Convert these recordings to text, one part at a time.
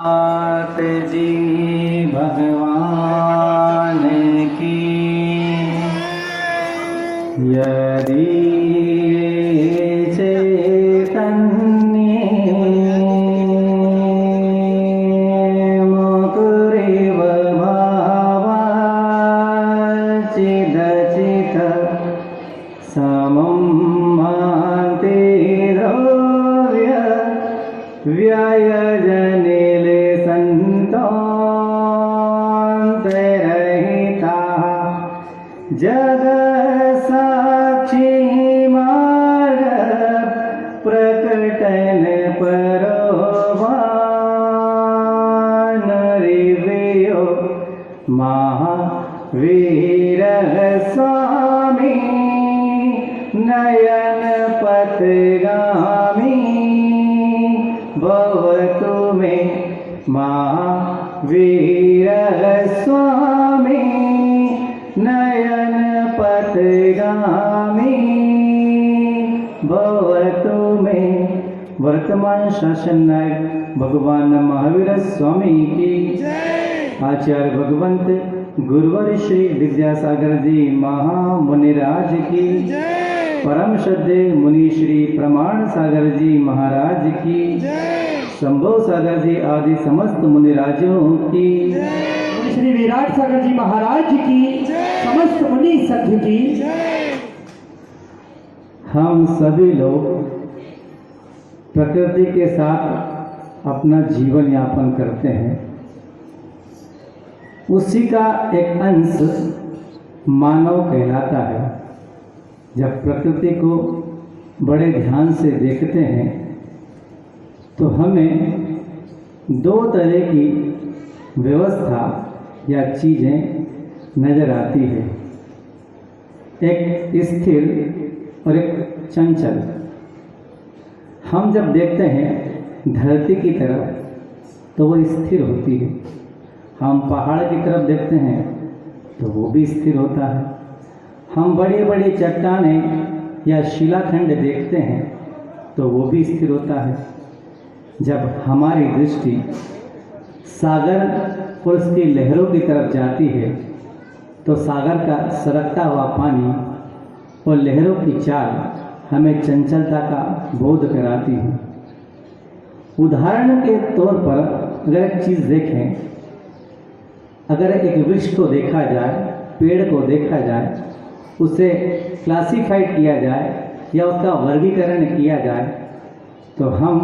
नाथ जी भगवान की यदि चैतन्ये मुकुरिव भावाचिदचित समं मान्ति द्रव्य व्ययजनिले सन्तोऽन्तरहिता जगत्साक्षी मार्ग प्रकटन परोभानरिवयो महावीरः स्वामी नयन पथगामी भवतु मे महावीरः स्वामी नयन पथगामी भवतु मे। वर्तमान शासन नायक भगवान महावीर स्वामी की आचार्य भगवंत गुरुवर श्री विद्यासागर जी महामुनिराज की परम श्रद्धेय मुनि श्री प्रमाण सागर जी महाराज की संभव सागर जी आदि समस्त मुनिराजों की श्री विराट सागर जी महाराज की समस्त मुनि संघ की। हम सभी लोग प्रकृति के साथ अपना जीवन यापन करते हैं। उसी का एक अंश मानव कहलाता है। जब प्रकृति को बड़े ध्यान से देखते हैं तो हमें दो तरह की व्यवस्था या चीज़ें नज़र आती है, एक स्थिर और एक चंचल। हम जब देखते हैं धरती की तरफ तो वो स्थिर होती है, हम पहाड़ की तरफ देखते हैं तो वो भी स्थिर होता है, हम बड़ी बड़ी चट्टानें या शिलाखंड देखते हैं तो वो भी स्थिर होता है। जब हमारी दृष्टि सागर और उसकी लहरों की तरफ जाती है तो सागर का सरकता हुआ पानी और लहरों की चाल हमें चंचलता का बोध कराती है। उदाहरण के तौर पर अगर एक चीज़ देखें, अगर एक वृक्ष को देखा जाए, पेड़ को देखा जाए, उसे क्लासिफाइड किया जाए या उसका वर्गीकरण किया जाए तो हम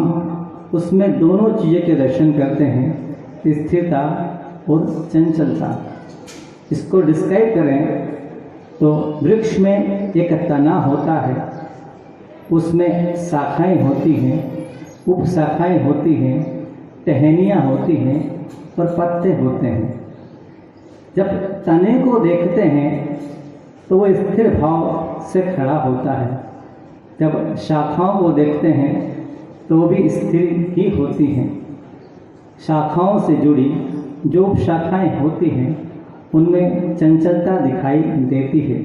उसमें दोनों चीज़ों के दर्शन करते हैं, स्थिरता और चंचलता। इसको डिस्क्राइब करें तो वृक्ष में एक तना होता है, उसमें शाखाएं होती हैं, उपशाखाएं होती हैं, टहनियाँ होती हैं और पत्ते होते हैं। जब तने को देखते हैं तो वो स्थिर भाव से खड़ा होता है, जब शाखाओं को देखते हैं तो वो भी स्थिर ही होती हैं। शाखाओं से जुड़ी जो शाखाएं होती हैं उनमें चंचलता दिखाई देती है,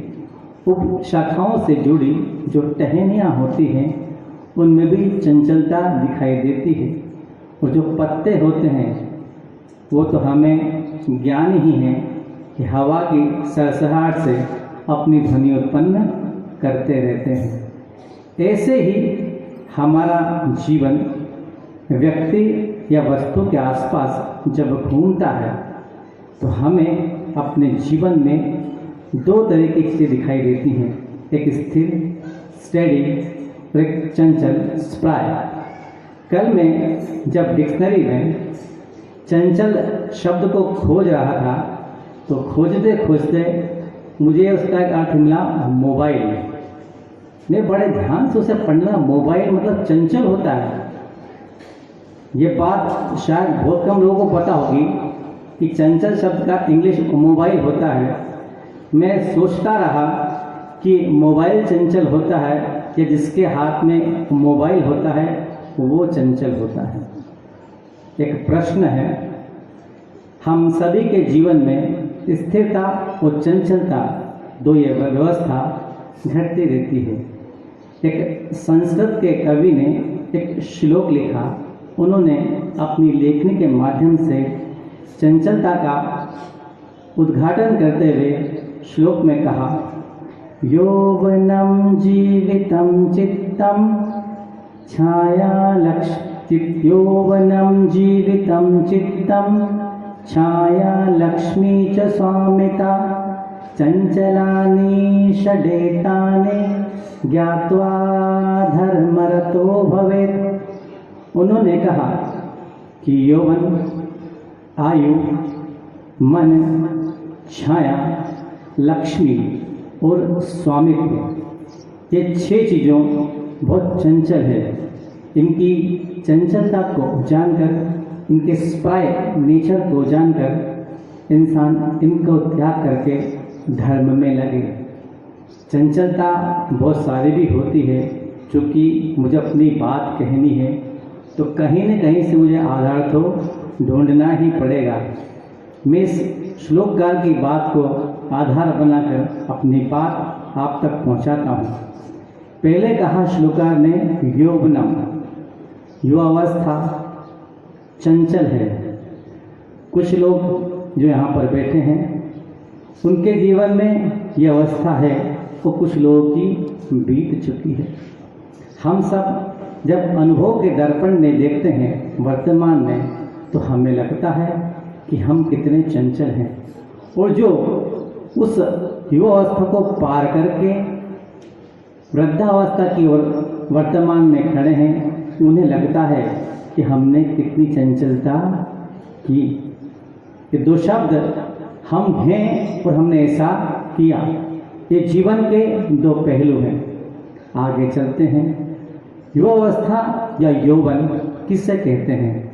उप शाखाओं से जुड़ी जो टहनियाँ होती हैं उनमें भी चंचलता दिखाई देती है, और जो पत्ते होते हैं वो तो हमें ज्ञान ही है कि हवा की सरसराहट से अपनी ध्वनि उत्पन्न करते रहते हैं। ऐसे ही हमारा जीवन व्यक्ति या वस्तु के आसपास जब घूमता है तो हमें अपने जीवन में दो तरह की चीज़ें दिखाई देती हैं, एक स्थिर स्टेडी और एक चंचल स्प्राय। कल मैं जब डिक्शनरी में चंचल शब्द को खोज रहा था तो खोजते खोजते मुझे उसका एक अर्थ मिला मोबाइल। मैं बड़े ध्यान से उसे पढ़ना, मोबाइल मतलब चंचल होता है। ये बात शायद बहुत कम लोगों को पता होगी कि चंचल शब्द का इंग्लिश मोबाइल होता है। मैं सोचता रहा कि मोबाइल चंचल होता है या जिसके हाथ में मोबाइल होता है वो चंचल होता है। एक प्रश्न है, हम सभी के जीवन में स्थिरता और चंचलता दो ये व्यवस्था घटती रहती है। एक संस्कृत के कवि ने एक श्लोक लिखा उन्होंने अपनी लेखनी के माध्यम से चंचलता का उद्घाटन करते हुए श्लोक में कहा, यौवनं जीवितं चित्तं यौवनं जीवितं चित्तं छाया लक्ष्मी च स्वामिता चंचलानि षडेतानि ज्ञात्वा धर्मरतो भवेत्। उन्होंने कहा कि यौवन, आयु, मन, छाया, लक्ष्मी और स्वामित्व, ये 6 चीज़ों बहुत चंचल है। इनकी चंचलता को जानकर, इनके स्पाय नेचर को जानकर इंसान इनको त्याग करके धर्म में लगे। चंचलता बहुत सारी भी होती है, चूँकि मुझे अपनी बात कहनी है तो कहीं न कहीं से मुझे आधार तो ढूंढना ही पड़ेगा। मैं इस श्लोककार की बात को आधार बनाकर अपनी बात आप तक पहुंचाता हूं। पहले कहा श्लोककार ने यौवनम, युवावस्था चंचल है। कुछ लोग जो यहाँ पर बैठे हैं उनके जीवन में ये अवस्था है वो कुछ लोगों की बीत चुकी है। हम सब जब अनुभव के दर्पण में देखते हैं वर्तमान में तो हमें लगता है कि हम कितने चंचल हैं, और जो उस युवावस्था को पार करके वृद्धावस्था की ओर वर्तमान में खड़े हैं उन्हें लगता है कि हमने कितनी चंचलता की। ये 2 शब्द हम हैं और हमने ऐसा किया, ये जीवन के 2 पहलू हैं। आगे चलते हैं। युवावस्था या यौवन किससे कहते हैं?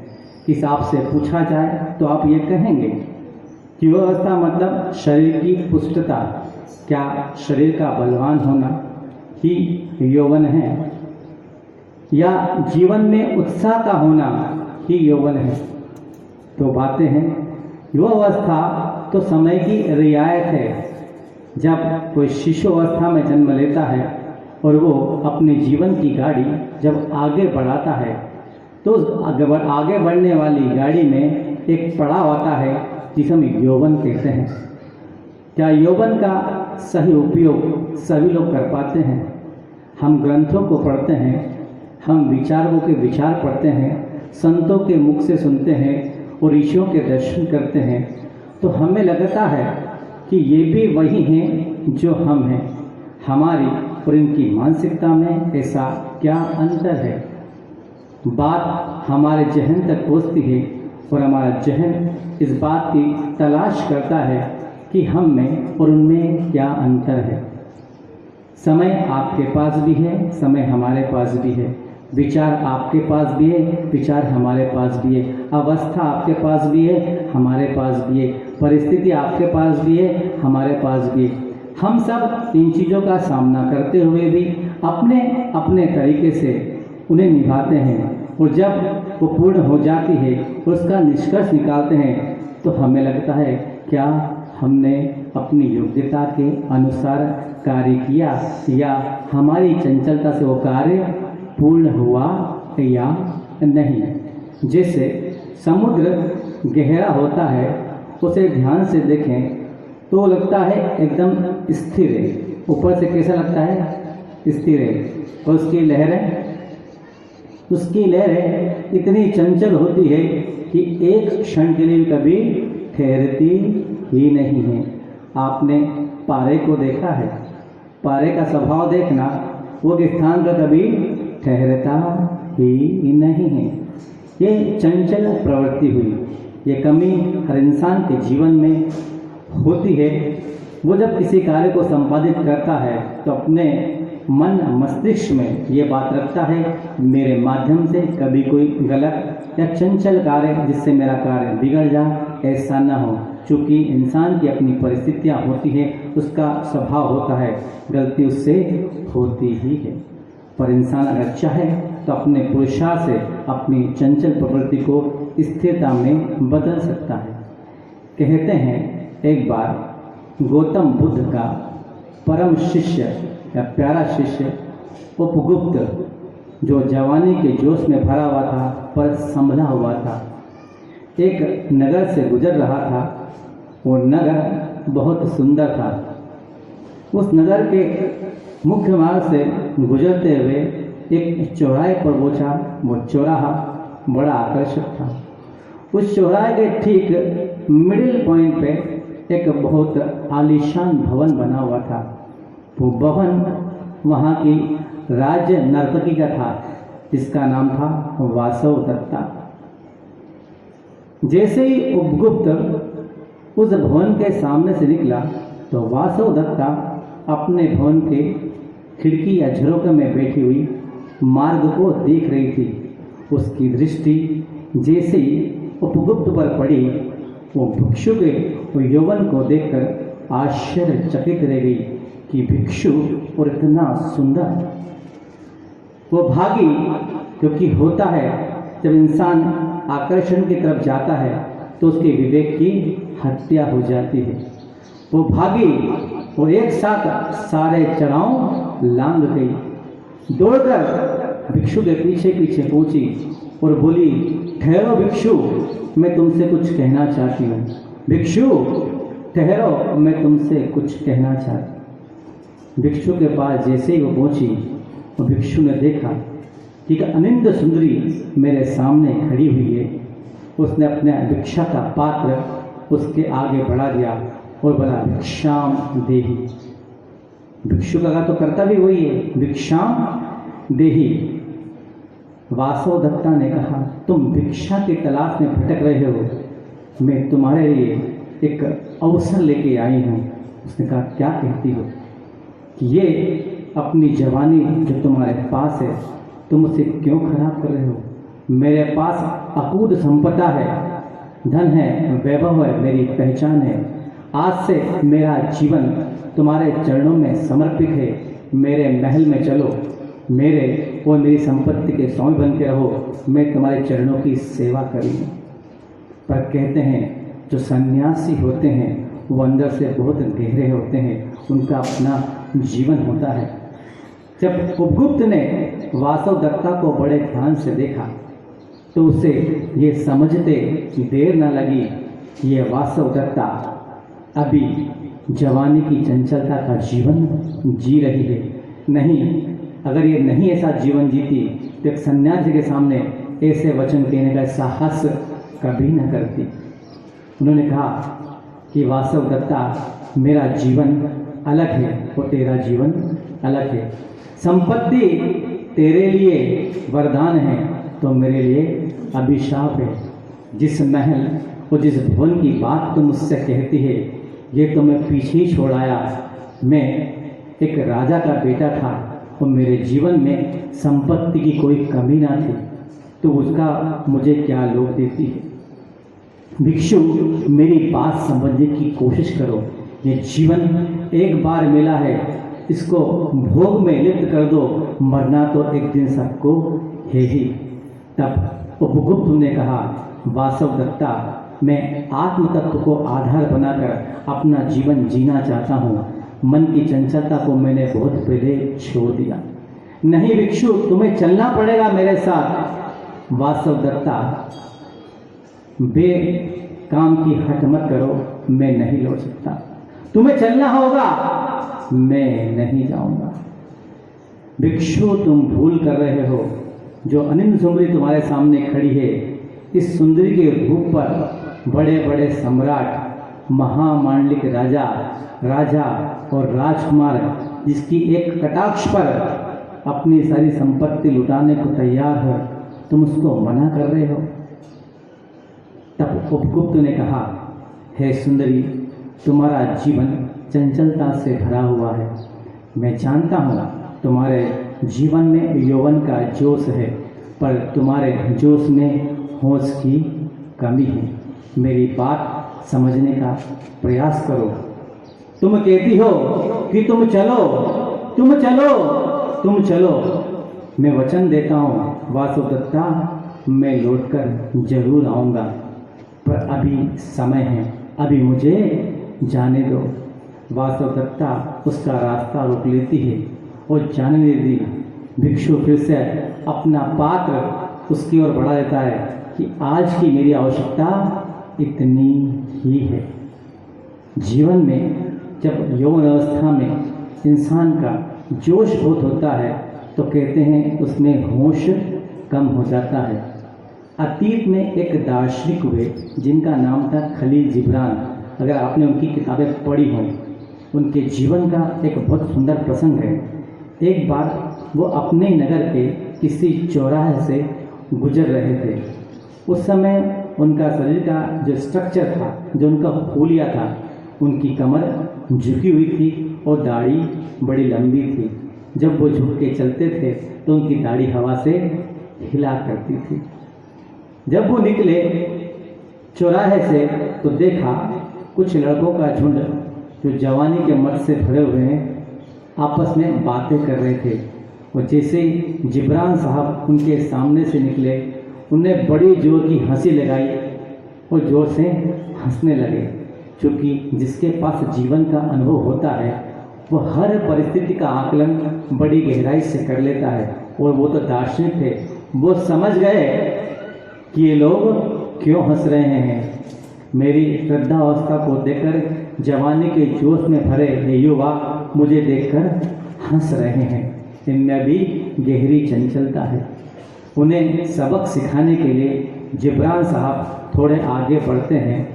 इस आपसे पूछा जाए तो आप ये कहेंगे कि युवावस्था मतलब शरीर की पुष्टता, क्या शरीर का बलवान होना ही यौवन है, या जीवन में उत्साह का होना ही यौवन है? तो बातें हैं। युवावस्था तो समय की रियायत है। जब कोई शिशु अवस्था में जन्म लेता है और वो अपने जीवन की गाड़ी जब आगे बढ़ाता है तो आगे बढ़ने वाली गाड़ी में एक पड़ाव आता है जिसे हम यौवन कहते हैं। क्या यौवन का सही उपयोग सभी लोग कर पाते हैं? हम ग्रंथों को पढ़ते हैं, हम विचारों के विचार पढ़ते हैं, संतों के मुख से सुनते हैं और ऋषियों के दर्शन करते हैं, तो हमें लगता है कि ये भी वही हैं जो हम हैं। हमारी और इनकी मानसिकता में ऐसा क्या अंतर है? बात हमारे जहन तक पहुँचती है और हमारा जहन इस बात की तलाश करता है कि हम में और उनमें क्या अंतर है। समय आपके पास भी है, समय हमारे पास भी है, विचार आपके पास भी है, विचार हमारे पास भी है, अवस्था आपके पास भी है, हमारे पास भी है, परिस्थिति आपके पास भी है, हमारे पास भी है। हम सब इन चीज़ों का सामना करते हुए भी अपने अपने तरीके से उन्हें निभाते हैं, और जब वो पूर्ण हो जाती है उसका निष्कर्ष निकालते हैं तो हमें लगता है क्या हमने अपनी योग्यता के अनुसार कार्य किया, या हमारी चंचलता से वो कार्य पूर्ण हुआ या नहीं। जैसे समुद्र गहरा होता है, उसे ध्यान से देखें तो लगता है एकदम स्थिर है, ऊपर से कैसा लगता है? स्थिर है, और उसकी लहरें इतनी चंचल होती है कि एक क्षण के लिए कभी ठहरती ही नहीं है। आपने पारे को देखा है? पारे का स्वभाव देखना, वो स्थान पर कभी ठहरता ही नहीं है। ये चंचल प्रवृत्ति हुई, ये कमी हर इंसान के जीवन में होती है। वो जब किसी कार्य को संपादित करता है तो अपने मन मस्तिष्क में ये बात रखता है मेरे माध्यम से कभी कोई गलत या चंचल कार्य जिससे मेरा कार्य बिगड़ जाए ऐसा न हो। चूँकि इंसान की अपनी परिस्थितियाँ होती है, उसका स्वभाव होता है, गलती उससे होती ही है। पर इंसान अगर चाहे तो अपने पुरुषार्थ से अपनी चंचल प्रवृत्ति को स्थिरता में बदल सकता है। कहते हैं एक बार गौतम बुद्ध का परम शिष्य या प्यारा शिष्य उपगुप्त जो जवानी के जोश में भरा हुआ था पर संभला हुआ था। एक नगर से गुजर रहा था। वो नगर बहुत सुंदर था। उस नगर के मुख्य मार्ग से गुजरते हुए एक चौराहे पर पहुंचा। वो चौराहा बड़ा आकर्षक था। उस चौराहे के ठीक मिडिल पॉइंट पे एक बहुत आलीशान भवन बना हुआ था। वो भवन वहाँ की राज्य नर्तकी का था, जिसका नाम था वासव दत्ता। जैसे ही उपगुप्त उस भवन के सामने से निकला तो वासव दत्ता अपने भवन के खिड़की या झरोखे में बैठी हुई मार्ग को देख रही थी। उसकी दृष्टि जैसे ही उपगुप्त पर पड़ी, वो भिक्षु के वो यौवन को देखकर आश्चर्यचकित रह गई कि भिक्षु और इतना सुंदर। वो भागी, क्योंकि होता है जब इंसान आकर्षण की तरफ जाता है तो उसके विवेक की हत्या हो जाती है। वो भागी और एक साथ सारे चढ़ाव लांघ गई। दौड़कर भिक्षु के पीछे पीछे पहुंची और बोली, ठहरो भिक्षु, मैं तुमसे कुछ कहना चाहती हूँ। भिक्षु ठहरो, मैं तुमसे कुछ कहना चाहती। भिक्षु के पास जैसे ही वो पहुंची, तो भिक्षु ने देखा कि एक अनिंद सुंदरी मेरे सामने खड़ी हुई है। उसने अपने भिक्षा का पात्र उसके आगे बढ़ा दिया और बोला, भिक्षाम देहि। भिक्षु का तो कर्तव्य वही है, भिक्षाम देहि। वासव दत्ता ने कहा, तुम भिक्षा की तलाश में भटक रहे हो, मैं तुम्हारे लिए एक अवसर लेके आई हूँ। उसने कहा, क्या कहती हो? कि ये अपनी जवानी जो तुम्हारे पास है, तुम उसे क्यों खराब कर रहे हो? मेरे पास अकूत संपदा है, धन है, वैभव है, मेरी पहचान है। आज से मेरा जीवन तुम्हारे चरणों में समर्पित है। मेरे महल में चलो, मेरे और मेरी संपत्ति के स्वामी बन के रहो, मैं तुम्हारे चरणों की सेवा करूँगी। पर कहते हैं जो सन्यासी होते हैं वो अंदर से बहुत गहरे होते हैं, उनका अपना जीवन होता है। जब उपगुप्त ने वासव दत्ता को बड़े ध्यान से देखा तो उसे ये समझते देर न लगी कि ये वासव दत्ता अभी जवानी की चंचलता का जीवन जी रही है। नहीं, अगर ये नहीं ऐसा जीवन जीती तो एक सन्यासी के सामने ऐसे वचन कहने का साहस कभी न करती। उन्होंने कहा कि वासव दत्ता, मेरा जीवन अलग है और तेरा जीवन अलग है। संपत्ति तेरे लिए वरदान है तो मेरे लिए अभिशाप है। जिस महल और जिस भवन की बात तुम मुझसे कहती है, ये तो मैं पीछे ही छोड़ आया। मैं एक राजा का बेटा था और मेरे जीवन में संपत्ति की कोई कमी ना थी, तो उसका मुझे क्या लोभ देती है? भिक्षु, मेरी बात समझने की कोशिश करो। ये जीवन एक बार मिला है, इसको भोग में लिप्त कर दो, मरना तो एक दिन सबको है ही। तब उपगुप्त ने कहा, वासव दत्ता, मैं आत्म तत्व को आधार बनाकर अपना जीवन जीना चाहता हूँ। मन की चंचलता को मैंने बहुत पहले छोड़ दिया। नहीं भिक्षु, तुम्हें चलना पड़ेगा मेरे साथ। वासव दत्ता, बे काम की हट मत करो, मैं नहीं लौट सकता। तुम्हें चलना होगा, मैं नहीं जाऊंगा। भिक्षु, तुम भूल कर रहे हो। जो अनिंद सुंदरी तुम्हारे सामने खड़ी है, इस सुंदरी के रूप पर बड़े बड़े सम्राट, महामांडलिक राजा और राजकुमार, जिसकी एक कटाक्ष पर अपनी सारी संपत्ति लुटाने को तैयार है, तुम उसको मना कर रहे हो। तब उपगुप्त ने कहा, हे सुंदरी, तुम्हारा जीवन चंचलता से भरा हुआ है। मैं जानता हूँ तुम्हारे जीवन में यौवन का जोश है, पर तुम्हारे जोश में होश की कमी है। मेरी बात समझने का प्रयास करो। तुम कहती हो कि तुम चलो, तुम चलो, तुम चलो। मैं वचन देता हूँ वासव दत्ता, मैं लौटकर जरूर आऊँगा, पर अभी समय है, अभी मुझे जाने दो। वासव दत्ता उसका रास्ता रोक लेती है और जाने दी। भिक्षु फिर से अपना पात्र उसकी ओर बढ़ा देता है कि आज की मेरी आवश्यकता इतनी ही है। जीवन में जब यौवन अवस्था में इंसान का जोश बहुत होता है तो कहते हैं उसमें होश कम हो जाता है। अतीत में एक दार्शनिक हुए जिनका नाम था खलील जिब्रान। अगर आपने उनकी किताबें पढ़ी हों, उनके जीवन का एक बहुत सुंदर प्रसंग है। एक बार वो अपने नगर के किसी चौराहे से गुजर रहे थे। उस समय उनका शरीर का जो स्ट्रक्चर था, जो उनका हुलिया था, उनकी कमर झुकी हुई थी और दाढ़ी बड़ी लंबी थी। जब वो झुक के चलते थे तो उनकी दाढ़ी हवा से हिला करती थी। जब वो निकले चौराहे से तो देखा कुछ लड़कों का झुंड जो जवानी के मत से भरे हुए हैं आपस में बातें कर रहे थे। और जैसे ही जिब्रान साहब उनके सामने से निकले, उन्हें बड़ी जोर की हंसी लगाई और जोर से हंसने लगे। क्योंकि जिसके पास जीवन का अनुभव होता है वो हर परिस्थिति का आकलन बड़ी गहराई से कर लेता है। और वो तो दार्शनिक थे, वो समझ गए कि ये लोग क्यों हंस रहे हैं। मेरी वृद्धावस्था को देखकर जवानी के जोश में भरे ये युवा मुझे देखकर हंस रहे हैं। इनमें भी गहरी चंचलता है। उन्हें सबक सिखाने के लिए जिब्रान साहब थोड़े आगे बढ़ते हैं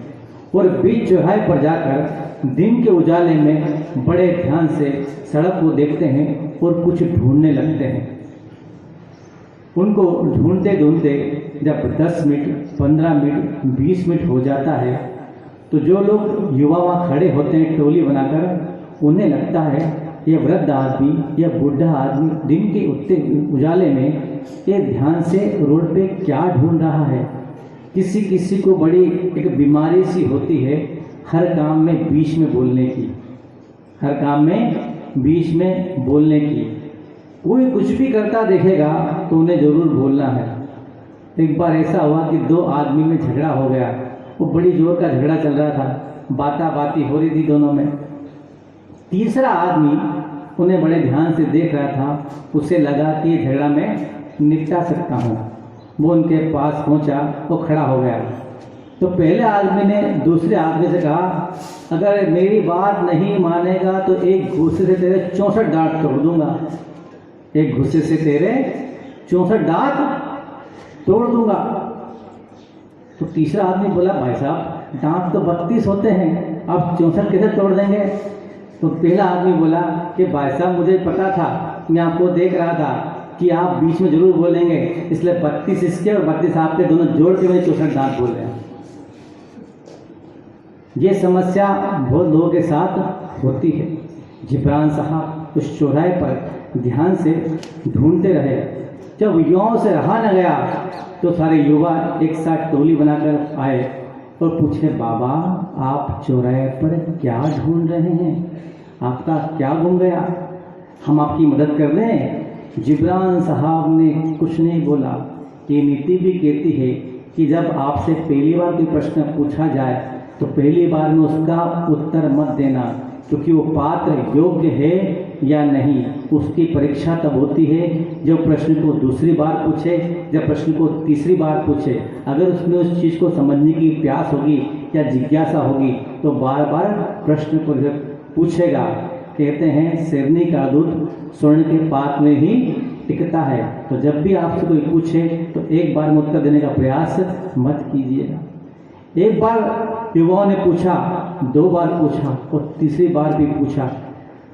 और बीच चौराहे पर जाकर दिन के उजाले में बड़े ध्यान से सड़क को देखते हैं और कुछ ढूंढने लगते हैं। उनको ढूंढते ढूंढते जब 10 मिनट, 15 मिनट, 20 मिनट हो जाता है तो जो लोग युवा वहाँ खड़े होते हैं टोली बनाकर, उन्हें लगता है ये वृद्ध आदमी या बूढ़ा आदमी दिन के उजाले में ये ध्यान से रोड पे क्या ढूंढ रहा है। किसी किसी को बड़ी एक बीमारी सी होती है हर काम में बीच में बोलने की, हर काम में बीच में बोलने की। कोई कुछ भी करता देखेगा तो उन्हें ज़रूर बोलना है। एक बार ऐसा हुआ कि 2 आदमी में झगड़ा हो गया। वो बड़ी जोर का झगड़ा चल रहा था, बाता बाती हो रही थी दोनों में। तीसरा आदमी उन्हें बड़े ध्यान से देख रहा था। उसे लगा कि ये झगड़ा मैं निपटा सकता हूँ। वो उनके पास पहुँचा, वो खड़ा हो गया। तो पहले आदमी ने दूसरे आदमी से कहा, अगर मेरी बात नहीं मानेगा तो एक घूसे से तेरे 64 दांत तोड़ दूंगा। एक घूसे से तेरे 64 दांत तोड़ दूंगा। तो तीसरा आदमी बोला, भाई साहब दांत तो 32 होते हैं, अब 64 कैसे तोड़ देंगे। तो पहला आदमी बोला कि भाई साहब मुझे पता था, मैं आपको देख रहा था कि आप बीच में जरूर बोलेंगे, इसलिए 32 इसके और 32 आपके दोनों जोड़ के मेरे 64 दांत बोल रहे हैं। ये समस्या बहुत लोगों के साथ होती है। जिब्रान साहब उस चौराहे पर ध्यान से ढूंढते रहे। जब युवाओं से रहा न गया तो सारे युवा एक साथ टोली बनाकर आए और पूछे, बाबा आप चौराहे पर क्या ढूंढ रहे हैं, आपका क्या गुम गया, हम आपकी मदद कर दें। जिब्रान साहब ने कुछ नहीं बोला। ये नीति भी कहती है कि जब आपसे पहली बार कोई प्रश्न पूछा जाए तो पहली बार में उसका उत्तर मत देना, क्योंकि वो पात्र योग्य है या नहीं उसकी परीक्षा तब होती है जब प्रश्न को दूसरी बार पूछे, जब प्रश्न को तीसरी बार पूछे। अगर उसमें उस चीज़ को समझने की प्यास होगी या जिज्ञासा होगी तो बार बार प्रश्न को पूछेगा। कहते हैं शेरनी का दूध स्वर्ण के पात में ही टिकता है। तो जब भी आपसे कोई पूछे तो एक बार में उत्तर देने का प्रयास मत कीजिएगा। एक बार युवाओं ने पूछा, 2 बार पूछा और तीसरी बार भी पूछा।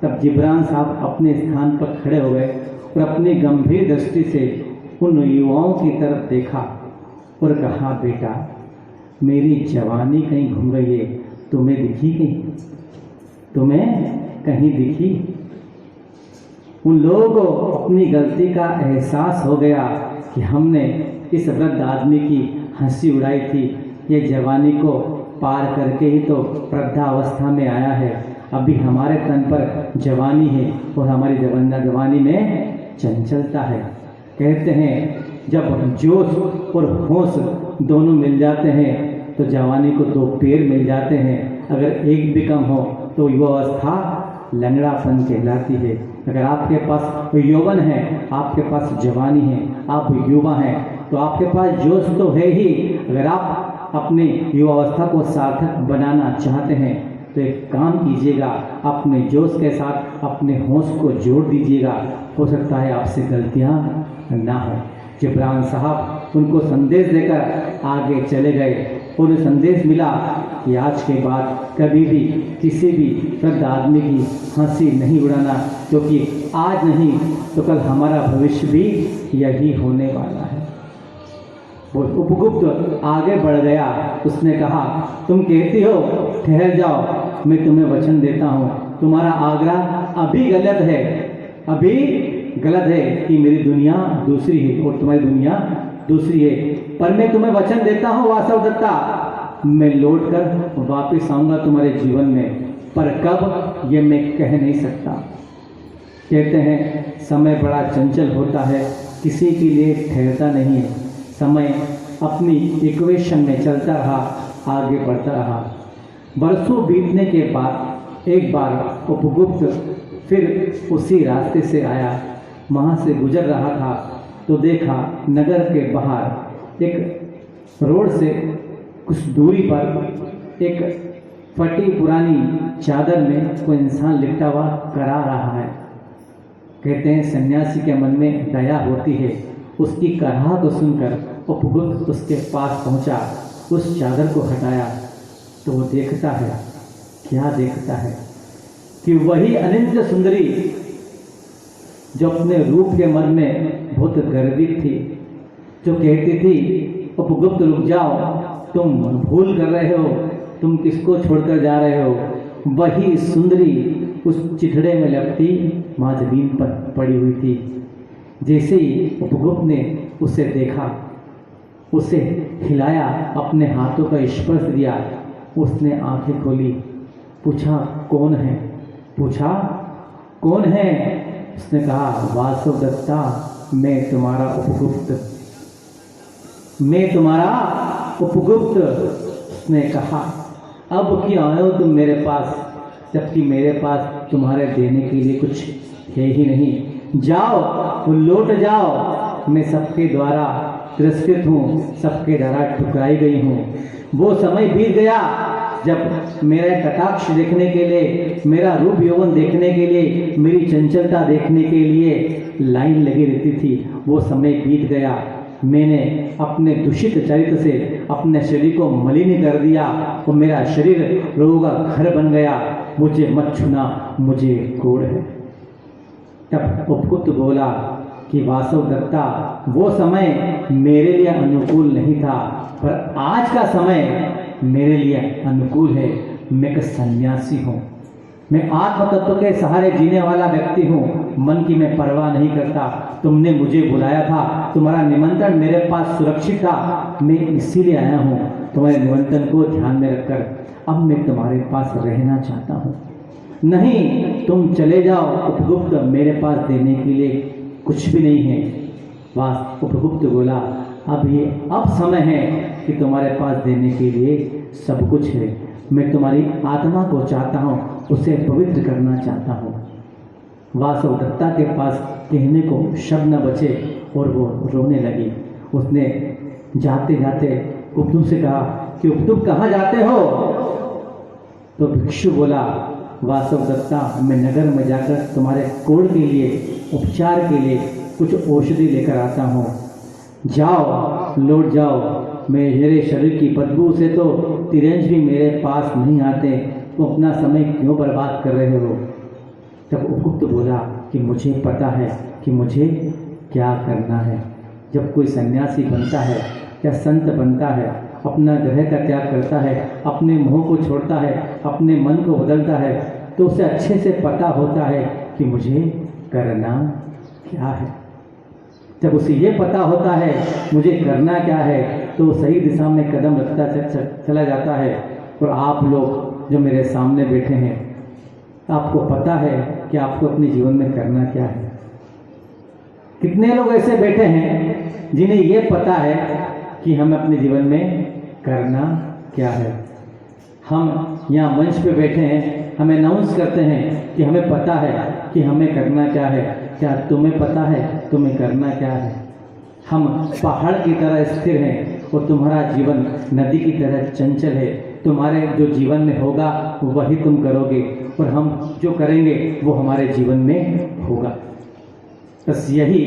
तब जिब्रान साहब अपने स्थान पर खड़े हो गए और अपनी गंभीर दृष्टि से उन युवाओं की तरफ देखा और कहा, बेटा मेरी जवानी कहीं घूम रही है, तुम्हें दिखी कहीं, तुम्हें कहीं दिखी। उन लोगों को अपनी गलती का एहसास हो गया कि हमने इस वृद्ध आदमी की हंसी उड़ाई थी। ये जवानी को पार करके ही तो वृद्धावस्था में आया है। अभी हमारे तन पर जवानी है और हमारी जवानी में चंचलता है। कहते हैं जब जोश और होश दोनों मिल जाते हैं तो जवानी को 2 पैर मिल जाते हैं। अगर एक भी कम हो तो युवावस्था लंगड़ापन कहलाती है। अगर आपके पास यौवन है, आपके पास जवानी है, आप युवा हैं, तो आपके पास जोश तो है ही। अगर आप अपनी युवावस्था को सार्थक बनाना चाहते हैं तो एक काम कीजिएगा, अपने जोश के साथ अपने होश को जोड़ दीजिएगा। हो सकता है आपसे गलतियां ना हो। जिब्रान साहब उनको संदेश देकर आगे चले गए और संदेश मिला कि आज के बाद कभी भी किसी भी वृद्ध आदमी की हंसी नहीं उड़ाना, क्योंकि आज नहीं तो कल हमारा भविष्य भी यही होने वाला है। वो उपगुप्त आगे बढ़ गया। उसने कहा, तुम कहती हो ठहर जाओ, मैं तुम्हें वचन देता हूँ, तुम्हारा आग्रह अभी गलत है, अभी गलत है कि मेरी दुनिया दूसरी है और तुम्हारी दुनिया दूसरी है। पर मैं तुम्हें वचन देता हूँ वासवदत्ता, मैं लौटकर वापस आऊँगा तुम्हारे जीवन में, पर कब ये मैं कह नहीं सकता। कहते हैं समय बड़ा चंचल होता है, किसी के लिए ठहरता नहीं है। समय अपनी इक्वेशन में चलता रहा, आगे बढ़ता रहा। बरसों बीतने के बाद एक बार उपगुप्त फिर उसी रास्ते से आया, वहाँ से गुजर रहा था तो देखा नगर के बाहर एक रोड से कुछ दूरी पर एक फटी पुरानी चादर में कोई इंसान लिपटा हुआ करा रहा है। कहते हैं सन्यासी के मन में दया होती है। उसकी कराह को सुनकर उपगुप्त उसके पास पहुंचा, उस चादर को हटाया तो वो देखता है, क्या देखता है कि वही अनंत सुंदरी जो अपने रूप के मन में बहुत गर्वित थी, जो कहती थी उपगुप्त रुक जाओ, तुम भूल कर रहे हो, तुम किसको छोड़कर जा रहे हो, वही सुंदरी उस चिथड़े में लपटी माँ जमीन पर पड़ी हुई थी। जैसे ही उपगुप्त ने उसे देखा, उसे हिलाया, अपने हाथों का स्पर्श दिया, उसने आंखें खोली, पूछा कौन है, पूछा कौन है। उसने कहा वासवदत्ता, मैं तुम्हारा उपगुप्त, मैं तुम्हारा उपगुप्त। उसने कहा अब क्यों आए हो तुम मेरे पास, जबकि मेरे पास तुम्हारे देने के लिए कुछ है ही नहीं। जाओ, लौट जाओ, मैं सबके द्वारा तिरस्कृत हूँ, सबके द्वारा ठुकराई गई हूँ। वो समय बीत गया जब मेरा कटाक्ष देखने के लिए, मेरा रूप यौवन देखने के लिए, मेरी चंचलता देखने के लिए लाइन लगी रहती थी। वो समय बीत गया। मैंने अपने दूषित चरित्र से अपने शरीर को मलिन कर दिया और मेरा शरीर रोगों का घर बन गया। मुझे मत छूना, मुझे कोढ़ है। तब उपगुप्त बोला कि वासवदत्ता, वो समय मेरे लिए अनुकूल नहीं था, पर आज का समय मेरे लिए अनुकूल है। मैं एक सन्यासी हूँ, मैं आत्म तत्व के सहारे जीने वाला व्यक्ति हूँ, मन की मैं परवाह नहीं करता। तुमने मुझे बुलाया था, तुम्हारा निमंत्रण मेरे पास सुरक्षित था, मैं इसीलिए आया हूँ। तुम्हारे निमंत्रण को ध्यान में रखकर अब मैं तुम्हारे पास रहना चाहता हूँ। नहीं, तुम चले जाओ उपगुप्त, मेरे पास देने के लिए कुछ भी नहीं है। वास उपगुप्त बोला अब समय है कि तुम्हारे पास देने के लिए सब कुछ है। मैं तुम्हारी आत्मा को चाहता हूँ, उसे पवित्र करना चाहता हूँ। वासवदत्ता के पास कहने को शब्द न बचे और वो रोने लगी। उसने जाते जाते उपदुप से कहा कि उपदुप कहाँ जाते हो? तो भिक्षु बोला वासवदत्ता, मैं नगर में जाकर तुम्हारे कोढ़ के लिए, उपचार के लिए कुछ औषधि लेकर आता हूँ। जाओ, लौट जाओ। मेरे शरीर की बदबू से तो तिरंज भी मेरे पास नहीं आते, तो अपना समय क्यों बर्बाद कर रहे हो? तब उपगुप्त बोला कि मुझे पता है कि मुझे क्या करना है। जब कोई सन्यासी बनता है या संत बनता है, अपना ग्रह का त्याग करता है, अपने मोह को छोड़ता है, अपने मन को बदलता है, तो उसे अच्छे से पता होता है कि मुझे करना क्या है। जब उसे ये पता होता है मुझे करना क्या है, तो वो सही दिशा में कदम रखता चला जाता है। और आप लोग जो मेरे सामने बैठे हैं, आपको पता है कि आपको अपने जीवन में करना क्या है। कितने लोग ऐसे बैठे हैं जिन्हें ये पता है कि हमें अपने जीवन में करना क्या है। हम यहाँ मंच पे बैठे हैं, हमें अनाउंस करते हैं कि हमें पता है कि हमें करना क्या है। क्या तुम्हें पता है तुम्हें करना क्या है? हम पहाड़ की तरह स्थिर हैं और तुम्हारा जीवन नदी की तरह चंचल है। तुम्हारे जो जीवन में होगा वही तुम करोगे और हम जो करेंगे वो हमारे जीवन में होगा। बस यही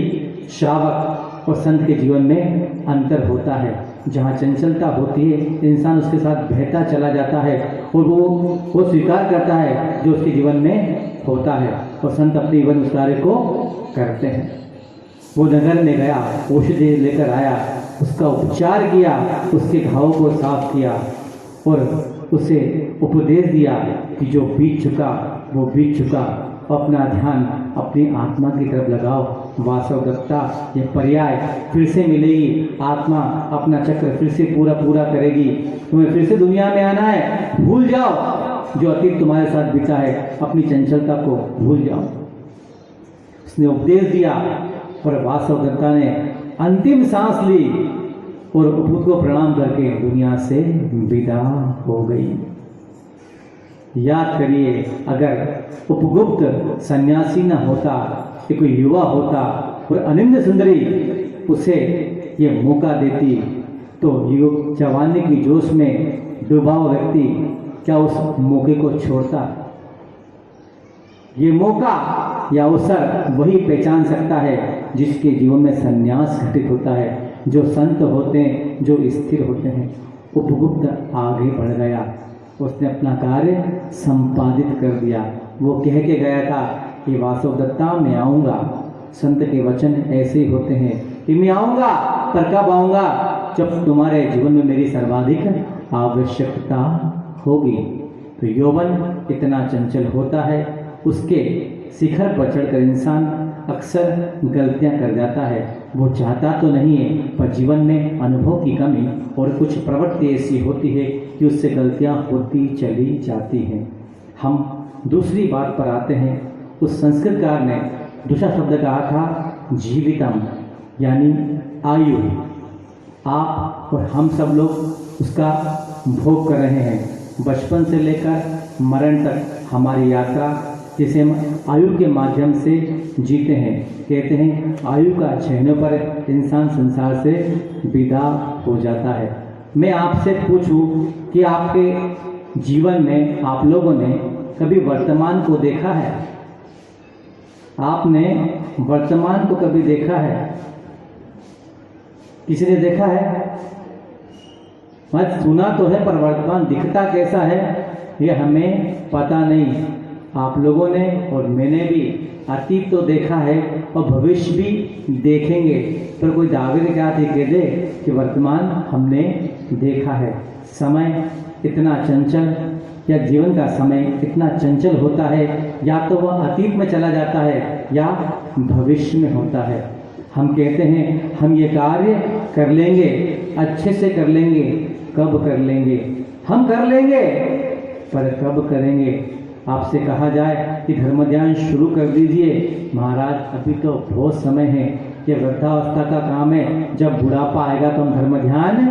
श्रावक और संत के जीवन में अंतर होता है। जहाँ चंचलता होती है इंसान उसके साथ बहता चला जाता है और वो स्वीकार करता है जो उसके जीवन में होता है, और संत अपने जीवन उस कार्य को करते हैं। वो नगर में गया, औषधि लेकर आया, उसका उपचार किया, उसके घावों को साफ किया और उसे उपदेश दिया कि जो बीत चुका वो बीत चुका, अपना ध्यान अपनी आत्मा की तरफ लगाओ। वासवदत्ता ये पर्याय फिर से मिलेगी, आत्मा अपना चक्र फिर से पूरा करेगी। तुम्हें फिर से दुनिया में आना है, भूल जाओ जो अतीत तुम्हारे साथ बीता है, अपनी चंचलता को भूल जाओ। उसने उपदेश दिया और वासवदत्ता ने अंतिम सांस ली और उपगुप्त को प्रणाम करके दुनिया से विदा हो गई। याद करिए, अगर उपगुप्त सन्यासी न होता, कि कोई युवा होता और अनिंद सुंदरी उसे ये मौका देती, तो युवक जवानी की जोश में डूबा हुआ व्यक्ति क्या उस मौके को छोड़ता? ये मौका या अवसर वही पहचान सकता है जिसके जीवन में संन्यास घटित होता है, जो संत होते हैं, जो स्थिर होते हैं। उपगुप्त आगे बढ़ गया, उसने अपना कार्य संपादित कर दिया। वो कह के गया था कि वासवदत्ता मैं आऊँगा। संत के वचन ऐसे ही होते हैं कि मैं आऊँगा, पर कब आऊँगा? जब तुम्हारे जीवन में मेरी सर्वाधिक आवश्यकता होगी। तो यौवन इतना चंचल होता है, उसके शिखर पर चढ़कर इंसान अक्सर गलतियां कर जाता है। वो चाहता तो नहीं है, पर जीवन में अनुभव की कमी और कुछ प्रवृत्ति ऐसी होती है कि उससे गलतियां होती चली जाती हैं। हम दूसरी बात पर आते हैं। उस संस्कृतकार ने दूसरा शब्द कहा था जीवितम, यानी आयु। आप और हम सब लोग उसका भोग कर रहे हैं। बचपन से लेकर मरण तक हमारी यात्रा जिसे हम आयु के माध्यम से जीते हैं। कहते हैं आयु का छहने पर इंसान संसार से विदा हो जाता है। मैं आपसे पूछूं कि आपके जीवन में आप लोगों ने कभी वर्तमान को देखा है? आपने वर्तमान को कभी देखा है? किसी ने देखा है? मैं सुना तो है, पर वर्तमान दिखता कैसा है यह हमें पता नहीं। आप लोगों ने और मैंने भी अतीत तो देखा है और भविष्य भी देखेंगे, पर कोई दावे क्या कह दे कि वर्तमान हमने देखा है। समय इतना चंचल, या जीवन का समय इतना चंचल होता है, या तो वह अतीत में चला जाता है या भविष्य में होता है। हम कहते हैं हम ये कार्य कर लेंगे, अच्छे से कर लेंगे। कब कर लेंगे? हम कर लेंगे, पर कब करेंगे? आपसे कहा जाए कि धर्म ध्यान शुरू कर दीजिए, महाराज अभी तो बहुत समय है, ये वृद्धावस्था का काम है, जब बुढ़ापा आएगा तो हम धर्म ध्यान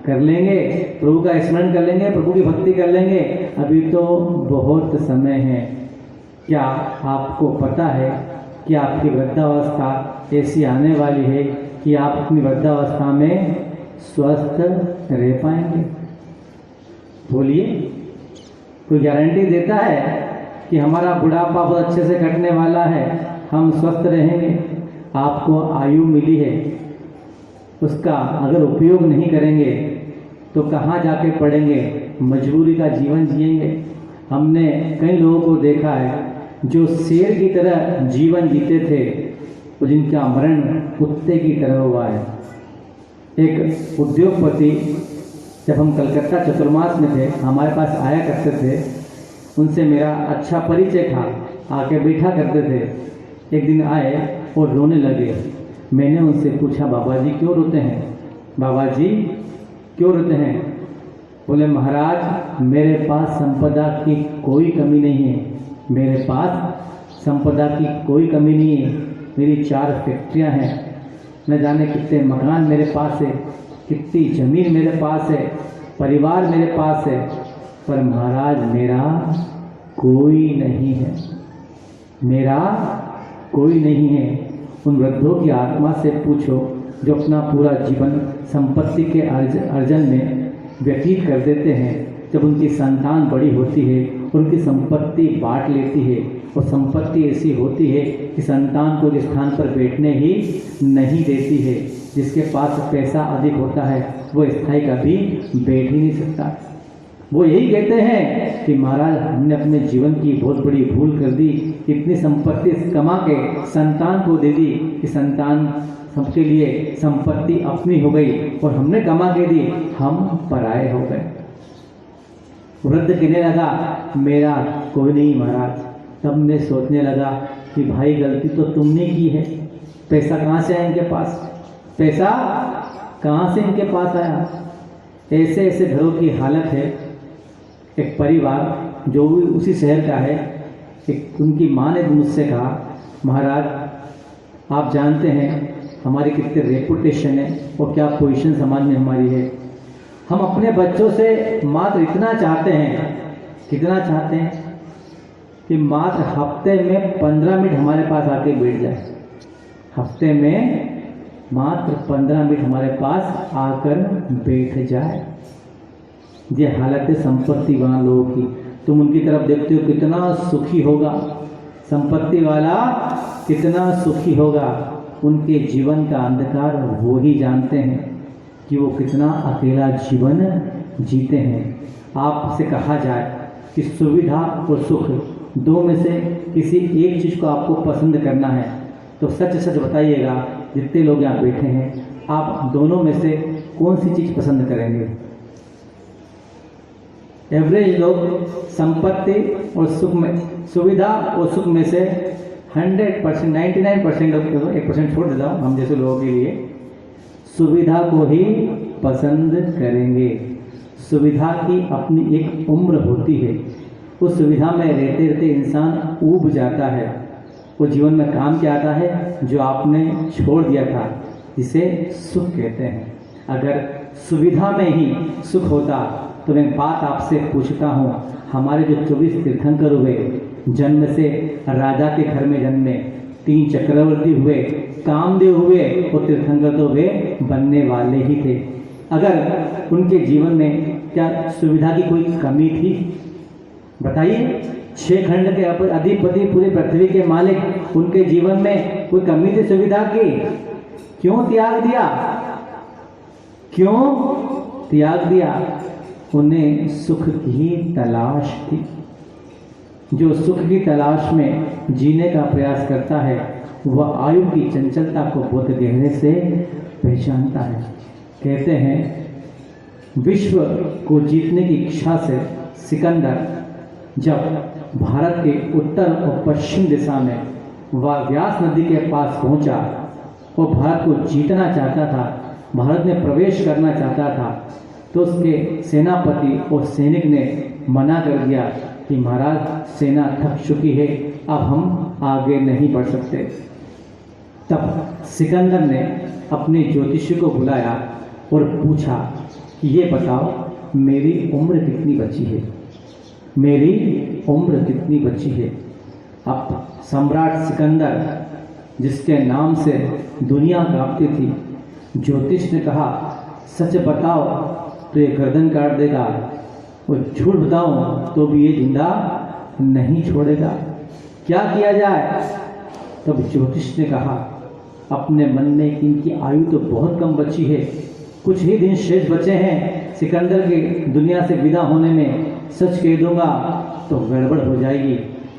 कर लेंगे, प्रभु का स्मरण कर लेंगे, प्रभु की भक्ति कर लेंगे, अभी तो बहुत समय है। क्या आपको पता है कि आपकी वृद्धावस्था ऐसी आने वाली है कि आप अपनी वृद्धावस्था में स्वस्थ रह पाएंगे? बोलिए, कोई गारंटी देता है कि हमारा बुढ़ापा बहुत अच्छे से कटने वाला है, हम स्वस्थ रहेंगे? आपको आयु मिली है, उसका अगर उपयोग नहीं करेंगे तो कहाँ जाके पड़ेंगे? मजबूरी का जीवन जिएंगे। हमने कई लोगों को देखा है जो शेर की तरह जीवन जीते थे और जिनका मरण कुत्ते की तरह हुआ है। एक उद्योगपति, जब हम कलकत्ता चतुर्मास में थे, हमारे पास आया करते थे, उनसे मेरा अच्छा परिचय था, आके बैठा करते थे। एक दिन आए और रोने लगे। मैंने उनसे पूछा, बाबा जी क्यों रोते हैं? बाबा जी क्यों रोते हैं? बोले, महाराज मेरे पास संपदा की कोई कमी नहीं है, मेरे पास संपदा की कोई कमी नहीं है। मेरी 4 फैक्ट्रियां हैं, न जाने कितने मकान मेरे पास है, कितनी ज़मीन मेरे पास है, परिवार मेरे पास है, पर महाराज मेरा कोई नहीं है, मेरा कोई नहीं है। उन वृद्धों की आत्मा से पूछो जो अपना पूरा जीवन संपत्ति के अर्जन में व्यतीत कर देते हैं। जब उनकी संतान बड़ी होती है, उनकी संपत्ति बांट लेती है और संपत्ति ऐसी होती है कि संतान को जिस स्थान पर बैठने ही नहीं देती है। जिसके पास पैसा अधिक होता है वो स्थायी कभी बैठ ही नहीं सकता। वो यही कहते हैं कि महाराज हमने अपने जीवन की बहुत बड़ी भूल कर दी, इतनी संपत्ति कमा के संतान को दे दी कि संतान सबके लिए संपत्ति अपनी हो गई और हमने कमा के दी, हम पराए हो गए। वृद्ध कहने लगा मेरा कोई नहीं महाराज। तब मैं सोचने लगा कि भाई गलती तो तुमने की है। पैसा कहाँ से आया इनके पास, पैसा कहाँ से इनके पास आया। ऐसे ऐसे घरों की हालत है। एक परिवार जो भी उसी शहर का है, एक उनकी माँ ने मुझसे कहा महाराज आप जानते हैं हमारी कितने रेपुटेशन है और क्या पोजीशन समाज में हमारी है। हम अपने बच्चों से मात्र इतना चाहते हैं, कितना चाहते हैं कि मात्र हफ्ते में 15 मिनट हमारे पास आके बैठ जाए। हफ्ते में मात्र 15 मिनट हमारे पास आकर बैठ जाए। ये हालत है संपत्तिवान लोगों की। तुम उनकी तरफ देखते हो कितना सुखी होगा, संपत्ति वाला कितना सुखी होगा। उनके जीवन का अंधकार वो ही जानते हैं कि वो कितना अकेला जीवन जीते हैं। आपसे कहा जाए कि सुविधा और सुख दो में से किसी एक चीज़ को आपको पसंद करना है तो सच सच बताइएगा, जितने लोग यहाँ बैठे हैं आप दोनों में से कौन सी चीज़ पसंद करेंगे। एवरेज लोग संपत्ति और सुख में, सुविधा और सुख में से 100%, 99% 1% छोड़ देता हूँ हम जैसे लोगों के लिए, सुविधा को ही पसंद करेंगे। सुविधा की अपनी एक उम्र होती है। उस सुविधा में रहते रहते इंसान ऊब जाता है। वो जीवन में काम क्या आता है जो आपने छोड़ दिया था, जिसे सुख कहते हैं। अगर सुविधा में ही सुख होता तो मैं बात आपसे पूछता हूँ, हमारे जो 24 तीर्थंकर हुए, जन्म से राजा के घर में जन्मे, 3 चक्रवर्ती हुए, कामदेव हुए और तीर्थंकर तो वे बनने वाले ही थे। अगर उनके जीवन में क्या सुविधा की कोई कमी थी? बताइए। 6 खंड के अधिपति, पूरी पृथ्वी के मालिक, उनके जीवन में कोई कमी थी सुविधा की? क्यों त्याग दिया? क्यों त्याग दिया? उन्हें सुख की तलाश थी। जो सुख की तलाश में जीने का प्रयास करता है वह आयु की चंचलता को बहुत गहरे से पहचानता है। कहते हैं विश्व को जीतने की इच्छा से सिकंदर जब भारत के उत्तर और पश्चिम दिशा में वह व्यास नदी के पास पहुंचा, वो भारत को जीतना चाहता था, भारत में प्रवेश करना चाहता था, तो उसके सेनापति और सैनिक ने मना कर दिया कि महाराज सेना थक चुकी है, अब हम आगे नहीं बढ़ सकते। तब सिकंदर ने अपने ज्योतिषी को बुलाया और पूछा कि ये बताओ मेरी उम्र कितनी बची है, मेरी उम्र कितनी बची है। अब सम्राट सिकंदर जिसके नाम से दुनिया कांपती थी, ज्योतिष ने कहा सच बताओ तो ये गर्दन काट देगा और झूठ बताऊं तो भी ये जिंदा नहीं छोड़ेगा, क्या किया जाए। तब ज्योतिष ने कहा अपने मन में कि इनकी आयु तो बहुत कम बची है, कुछ ही दिन शेष बचे हैं, सिकंदर के दुनिया से विदा होने में सच कह दूंगा तो गड़बड़ हो जाएगी।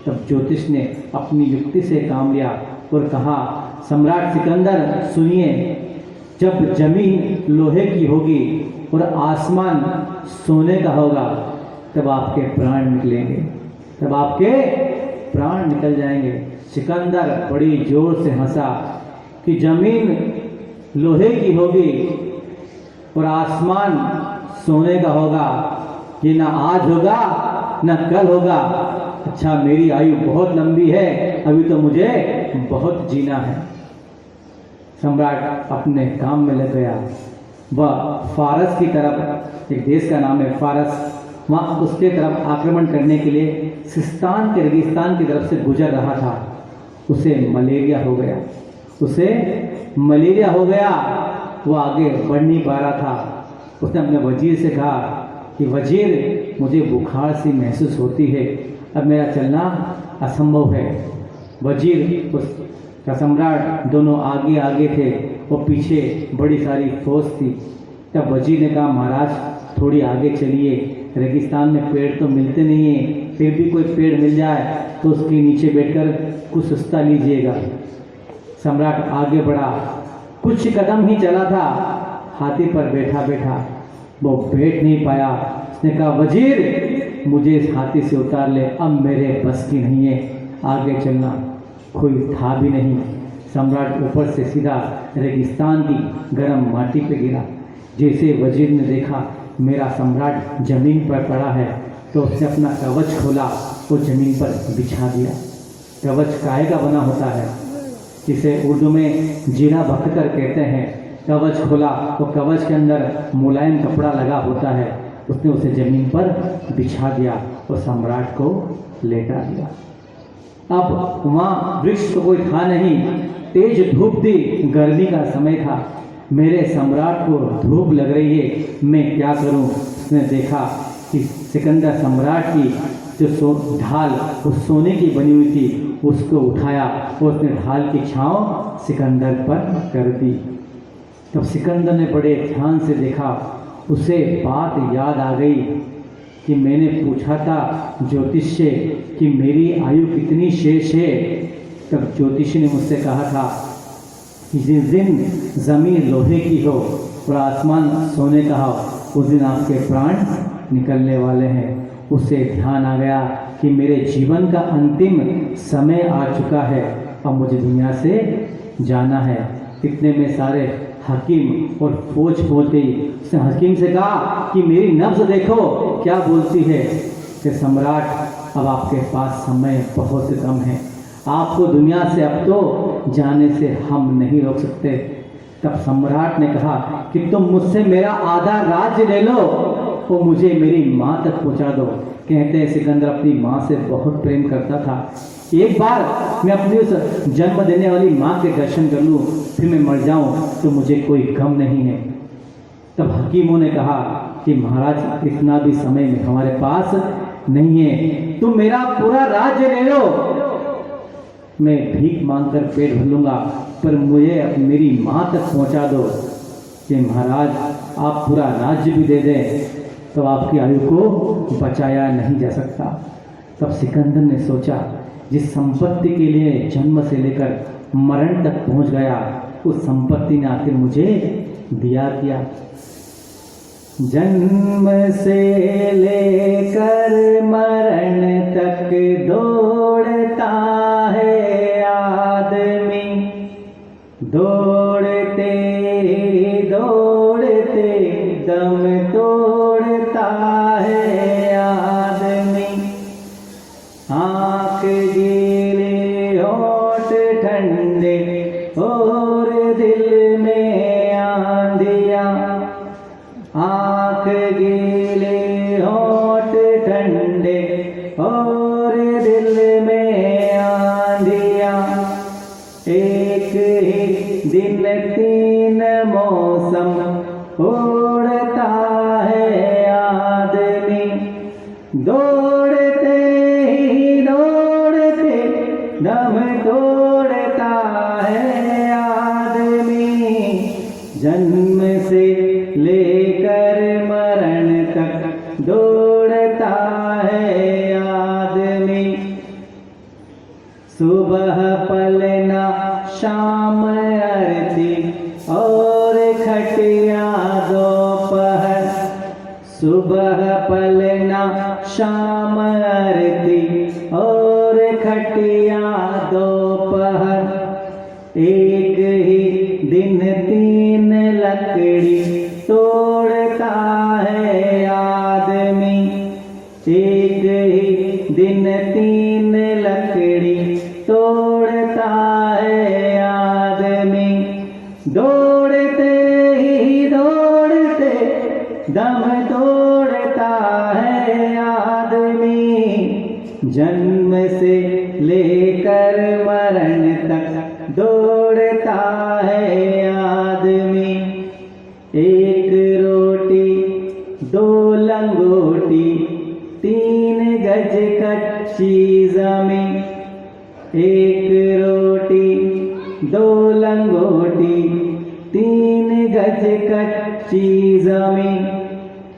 तब ज्योतिष ने अपनी युक्ति से काम लिया और कहा सम्राट सिकंदर सुनिए, जब जमीन लोहे की होगी और आसमान सोने का होगा तब आपके प्राण निकलेंगे, तब आपके प्राण निकल जाएंगे। सिकंदर बड़ी जोर से हंसा कि जमीन लोहे की होगी और आसमान सोने का होगा, ये ना आज होगा ना कल होगा। अच्छा मेरी आयु बहुत लंबी है, अभी तो मुझे बहुत जीना है। सम्राट अपने काम में लग गया। वह फारस की तरफ, एक देश का नाम है फारस, वहाँ उसके तरफ आक्रमण करने के लिए सिस्तान के रेगिस्तान की तरफ से गुजर रहा था। उसे मलेरिया हो गया, उसे मलेरिया हो गया। वो आगे बढ़ नहीं पा रहा था। उसने अपने वजीर से कहा कि वजीर, मुझे बुखार सी महसूस होती है, अब मेरा चलना असंभव है। वजीर उसका सम्राट दोनों आगे आगे थे और पीछे बड़ी सारी फौज थी। तब वजीर ने कहा, महाराज थोड़ी आगे चलिए, रेगिस्तान में पेड़ तो मिलते नहीं हैं, फिर भी कोई पेड़ मिल जाए तो उसके नीचे बैठकर कुछ सुस्ता लीजिएगा। सम्राट आगे बढ़ा, कुछ कदम ही चला था, हाथी पर बैठा बैठा वो बैठ नहीं पाया। उसने कहा, वजीर मुझे इस हाथी से उतार ले, अब मेरे बस की नहीं है आगे चलना। कोई था भी नहीं। सम्राट ऊपर से सीधा रेगिस्तान की गर्म माटी पे गिरा। जैसे वजीर ने देखा मेरा सम्राट जमीन पर पड़ा है तो उसने अपना कवच खोला और जमीन पर बिछा दिया। कवच काहे का बना होता है, जिसे उर्दू में जीरा भक्कर कहते हैं। कवच खोला, वो कवच के अंदर मुलायम कपड़ा लगा होता है। उसने उसे जमीन पर बिछा दिया और सम्राट को लेटा दिया। अब वहाँ वृक्ष तो कोई था नहीं, तेज धूप थी, गर्मी का समय था। मेरे सम्राट को धूप लग रही है, मैं क्या करूं? उसने देखा कि सिकंदर सम्राट की जो ढाल उस सोने की बनी हुई थी, उसको उठाया और उसने ढाल की छांव सिकंदर पर कर दी। तब सिकंदर ने बड़े ध्यान से देखा, उसे बात याद आ गई कि मैंने पूछा था ज्योतिष से कि मेरी आयु कितनी शेष है। तब ज्योतिषी ने मुझसे कहा था कि जिस दिन ज़मीन लोहे की हो और आसमान सोने का हो, उस दिन आपके प्राण निकलने वाले हैं। उसे ध्यान आ गया कि मेरे जीवन का अंतिम समय आ चुका है, अब मुझे दुनिया से जाना है। इतने में सारे हकीम और फौज पहुंच गई। उसने हकीम से कहा कि मेरी नब्ज देखो क्या बोलती है। कि सम्राट, अब आपके पास समय बहुत कम है, आपको दुनिया से अब तो जाने से हम नहीं रोक सकते। तब सम्राट ने कहा कि तुम मुझसे मेरा आधा राज्य ले लो और मुझे मेरी माँ तक पहुँचा दो। कहते हैं सिकंदर अपनी माँ से बहुत प्रेम करता था। एक बार मैं अपनी उस जन्म देने वाली माँ के दर्शन कर लूँ, फिर मैं मर जाऊँ तो मुझे कोई गम नहीं है। तब हकीमों ने कहा कि महाराज, इतना भी समय में हमारे पास नहीं है, तुम मेरा पूरा राज्य ले लो, मैं भीख मांगकर पेट भर लूँगा, पर मुझे मेरी माँ तक पहुँचा दो। कि महाराज, आप पूरा राज्य भी दे दें तो आपकी आयु को बचाया नहीं जा सकता। तब सिकंदर ने सोचा, जिस संपत्ति के लिए जन्म से लेकर मरण तक पहुँच गया, उस संपत्ति ने आखिर मुझे दिया क्या। जन्म से लेकर मरण तक दौड़ता है आदमी, दौड़ते दौड़ते दम तोड़ता है आदमी। आँख गीले होठ ठंडे और दिल में आंधियाँ, आँख गीले होठ ठंडे और दिल में आंधियाँ। एक ही दिन तीन मौसम उड़ता है आदमी, दौड़ते ही दौड़ते दम तोड़ता है आदमी। जन्म से लेकर मरण तक दौड़ता है आदमी। सुबह पलना शाम आरती और खटिया दोपहर, सुबह पलना शाम आरती और खटिया दोपहर। एक ही दिन तीन लकड़ी तोड़ता है आदमी, एक ही दिन तीन लकड़ी तोड़ता है आदमी। दौड़ते ही दौड़ते दम तोड़ता है आदमी, जन्म से लेकर मरण तक दौड़ता है आदमी। एक रोटी दो लंगोटी, 3 गज कच्ची जमीन। एक रोटी दो लंगोटी, 3 गज कच्ची जमीन।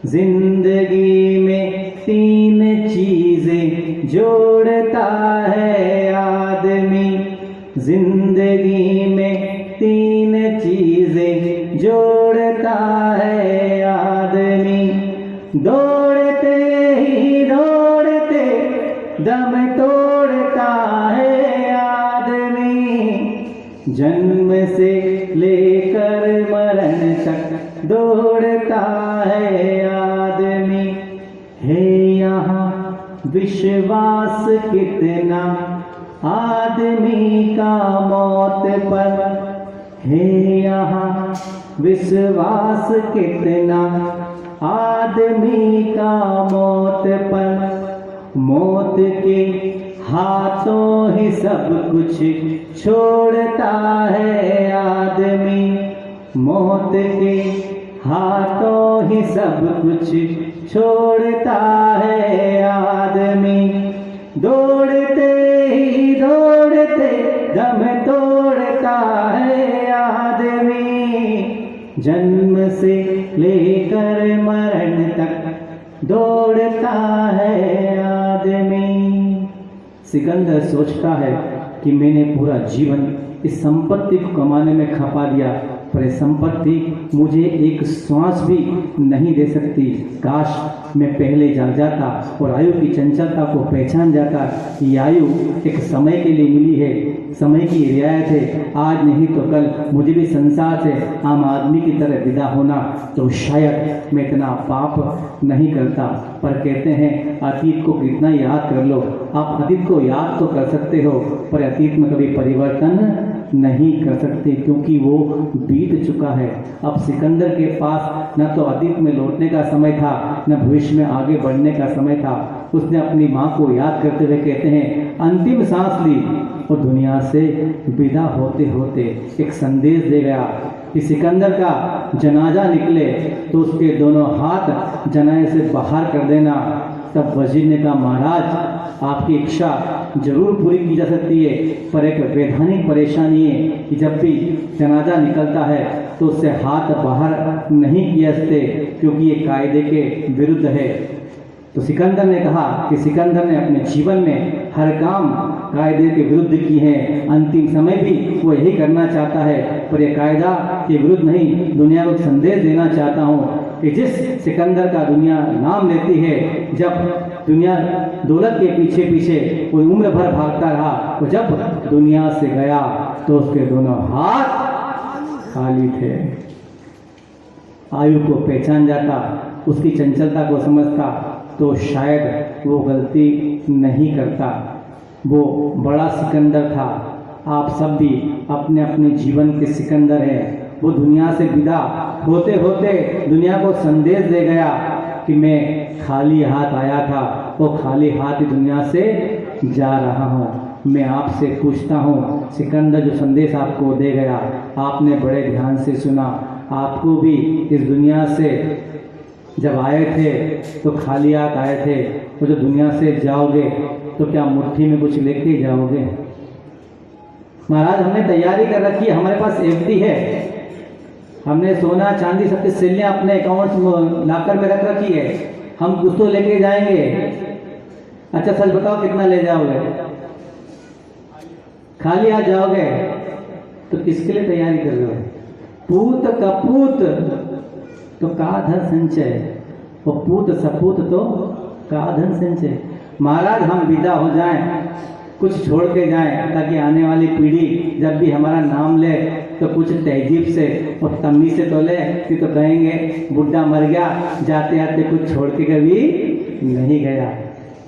जिंदगी में 3 चीजें जोड़ता है आदमी। जिंदगी में 3 चीजें जोड़ता है आदमी। दौड़ते ही दौड़ते दम तोड़ता है आदमी। जन्म से लेकर मरण तक दौड़ता है आदमी। है यहाँ विश्वास कितना आदमी का मौत पर, है यहाँ विश्वास कितना आदमी का मौत पर। मौत के हाथों ही सब कुछ छोड़ता है आदमी। मौत के हाथों ही सब कुछ छोड़ता है आदमी। दौड़ते ही दौड़ते दम तोड़ता है आदमी। जन्म से लेकर मरण तक दौड़ता है आदमी। सिकंदर सोचता है कि मैंने पूरा जीवन इस संपत्ति को कमाने में खपा दिया, पर यह संपत्ति मुझे एक श्वास भी नहीं दे सकती। काश मैं पहले जाग जाता और आयु की चंचलता को पहचान जाता कि आयु एक समय के लिए मिली है, समय की रियायत है। आज नहीं तो कल मुझे भी संसार से आम आदमी की तरह विदा होना, तो शायद मैं इतना पाप नहीं करता। पर कहते हैं अतीत को कितना याद कर लो, आप अतीत को याद तो कर सकते हो, पर अतीत में कभी परिवर्तन नहीं कर सकते, क्योंकि वो बीत चुका है। अब सिकंदर के पास न तो अतीत में लौटने का समय था, न भविष्य में आगे बढ़ने का समय था। उसने अपनी माँ को याद करते हुए कहते हैं अंतिम सांस ली और दुनिया से विदा होते होते एक संदेश दे गया कि सिकंदर का जनाजा निकले तो उसके दोनों हाथ जनाजे से बाहर कर देना। तब वजीर ने कहा महाराज आपकी इच्छा जरूर पूरी की जा सकती है, पर एक वैधानिक परेशानी है कि जब भी जनाजा निकलता है तो उससे हाथ बाहर नहीं किए जाते, क्योंकि ये कायदे के विरुद्ध है। तो सिकंदर ने कहा कि सिकंदर ने अपने जीवन में हर काम कायदे के विरुद्ध की है, अंतिम समय भी वो यही करना चाहता है, पर यह कायदा के विरुद्ध नहीं, दुनिया को संदेश देना चाहता हूँ कि जिस सिकंदर का दुनिया नाम लेती है, जब दुनिया दौलत के पीछे पीछे कोई उम्र भर भागता रहा, तो जब दुनिया से गया तो उसके दोनों हाथ खाली थे। आयु को पहचान जाता, उसकी चंचलता को समझता, तो शायद वो गलती नहीं करता। वो बड़ा सिकंदर था। आप सब भी अपने अपने जीवन के सिकंदर हैं। वो दुनिया से विदा होते होते दुनिया को संदेश दे गया कि मैं खाली हाथ आया था, वो खाली हाथ दुनिया से जा रहा हूँ। मैं आपसे पूछता हूँ, सिकंदर जो संदेश आपको दे गया, आपने बड़े ध्यान से सुना। आपको भी इस दुनिया से जब आए थे तो खाली हाथ आए थे, तो जो दुनिया से जाओगे तो क्या मुट्ठी में कुछ लेके जाओगे? महाराज हमने तैयारी कर रखी है, हमारे पास एफडी है, हमने सोना चांदी सबकी सिल्लियाँ अपने अकाउंट लाकर में रख रखी है, हम कुछ तो लेके जाएंगे। अच्छा सच बताओ कितना ले जाओगे? खाली हाथ जाओगे तो किसके लिए तैयारी कर रहे हो? पूत कपूत तो का धन संचय, और पूत सपूत तो का धन संचय। महाराज हम विदा हो जाएं, कुछ छोड़ के जाएं, ताकि आने वाली पीढ़ी जब भी हमारा नाम ले तो कुछ तहजीब से और तमीज से तो ले, फिर तो कहेंगे बुढ़ा मर गया, जाते आते कुछ छोड़ के कभी नहीं गया।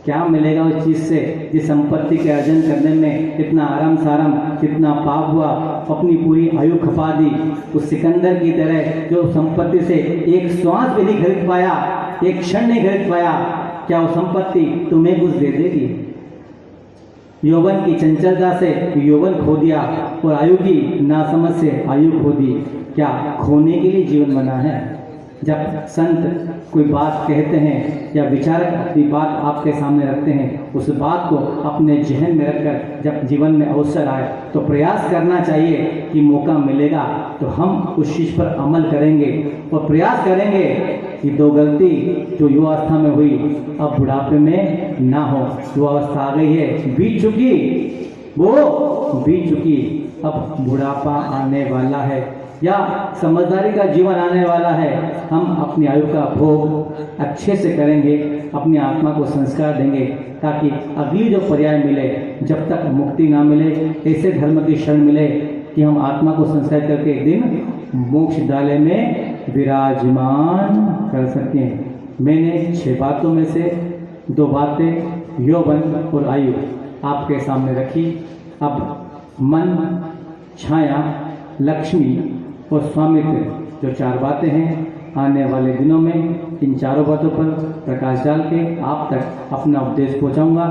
क्या मिलेगा उस चीज़ से जिस संपत्ति के अर्जन करने में इतना आराम साराम, कितना पाप हुआ, अपनी पूरी आयु खपा दी। उस सिकंदर की तरह जो संपत्ति से एक श्वास भी नहीं खरीद पाया, एक क्षण नहीं खरीद पाया, क्या वो संपत्ति तुम्हें कुछ दे देगी? यौवन की चंचलता से यौवन खो दिया और आयु की नासमझ से आयु खो दी। क्या खोने के लिए जीवन बना है? जब संत कोई बात कहते हैं या विचारक अपनी बात आपके सामने रखते हैं, उस बात को अपने जहन में रखकर जब जीवन में अवसर आए तो प्रयास करना चाहिए कि मौका मिलेगा तो हम उस चीज़ पर अमल करेंगे और प्रयास करेंगे कि दो गलती जो युवावस्था में हुई अब बुढ़ापे में ना हो। युवावस्था आ गई है, बीत चुकी, वो बीत चुकी, अब बुढ़ापा आने वाला है या समझदारी का जीवन आने वाला है। हम अपनी आयु का भोग अच्छे से करेंगे, अपनी आत्मा को संस्कार देंगे ताकि अगली जो पर्याय मिले, जब तक मुक्ति ना मिले, ऐसे धर्म की शरण मिले कि हम आत्मा को संस्कार करके एक दिन मोक्षदालय में विराजमान कर सकें। मैंने 6 बातों में से 2 बातें यौवन और आयु आपके सामने रखी। अब मन, छाया, लक्ष्मी और स्वामित्व जो 4 बातें हैं, आने वाले दिनों में इन चारों बातों पर प्रकाश डाल के आप तक अपना उपदेश पहुंचाऊंगा।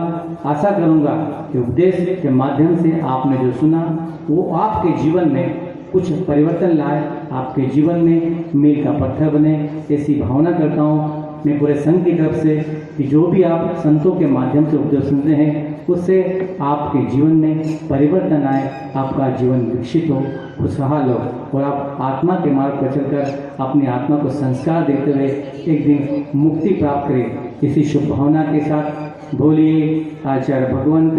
आशा करूंगा कि उपदेश के माध्यम से आपने जो सुना वो आपके जीवन में कुछ परिवर्तन लाए, आपके जीवन में मील का पत्थर बने, ऐसी भावना करता हूँ मैं पूरे संघ की तरफ से कि जो भी आप संतों के माध्यम से उपदेश सुनते हैं उससे आपके जीवन में परिवर्तन आए, आपका जीवन विकसित हो, खुशहाल हो और आप आत्मा के मार्ग पर चलकर अपनी आत्मा को संस्कार देते हुए एक दिन मुक्ति प्राप्त करें। इसी शुभ भावना के साथ बोलिए आचार्य भगवंत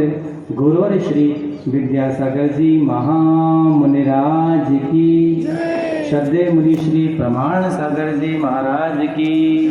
गुरुवर श्री विद्यासागर जी महामुनिराज की, श्रद्धेय मुनि श्री प्रमाण सागर जी महाराज की।